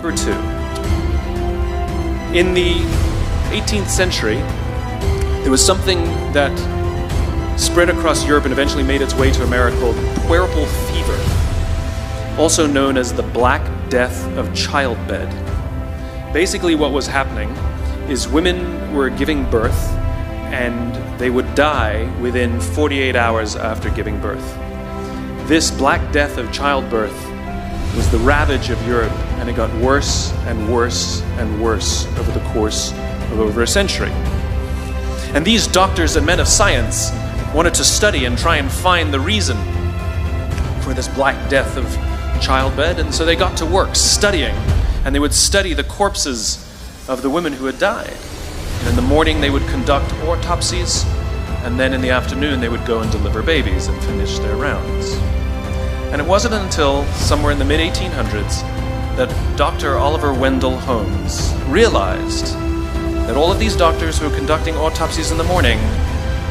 number 2. In the 18th century, there was something that spread across Europe and eventually made its way to America called puerperal fever, also known as the Black Death of childbed. Basically what was happening is women were giving birth and they would die within 48 hours after giving birth. This Black Death of childbirth was the ravage of Europe, and it got worse and worse and worse over the course of over a century. And these doctors and men of science wanted to study and try and find the reason for this Black Death of childbed, and so they got to work studying, and they would study the corpses of the women who had died. And in the morning they would conduct autopsies, and then in the afternoon they would go and deliver babies and finish their rounds. And it wasn't until somewhere in the mid-1800s that Dr. Oliver Wendell Holmes realized that all of these doctors who were conducting autopsies in the morning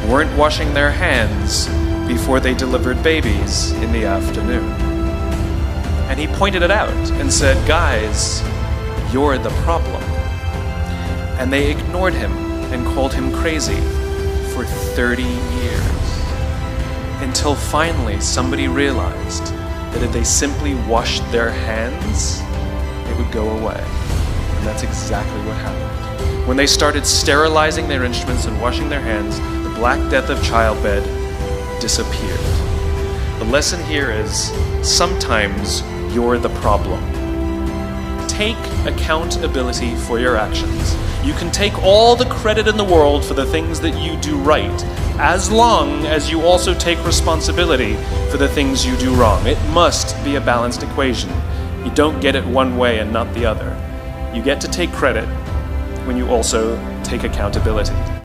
weren't washing their hands before they delivered babies in the afternoon. And he pointed it out and said, "Guys, you're the problem." And they ignored him and called him crazy for 30 years. Until finally somebody realized that if they simply washed their hands, it would go away. And that's exactly what happened. When they started sterilizing their instruments and washing their hands, the Black Death of childbed disappeared. The lesson here is, sometimes you're the problem. Take accountability for your actions. You can take all the credit in the world for the things that you do right, as long as you also take responsibility for the things you do wrong. It must be a balanced equation. You don't get it one way and not the other. You get to take credit when you also take accountability.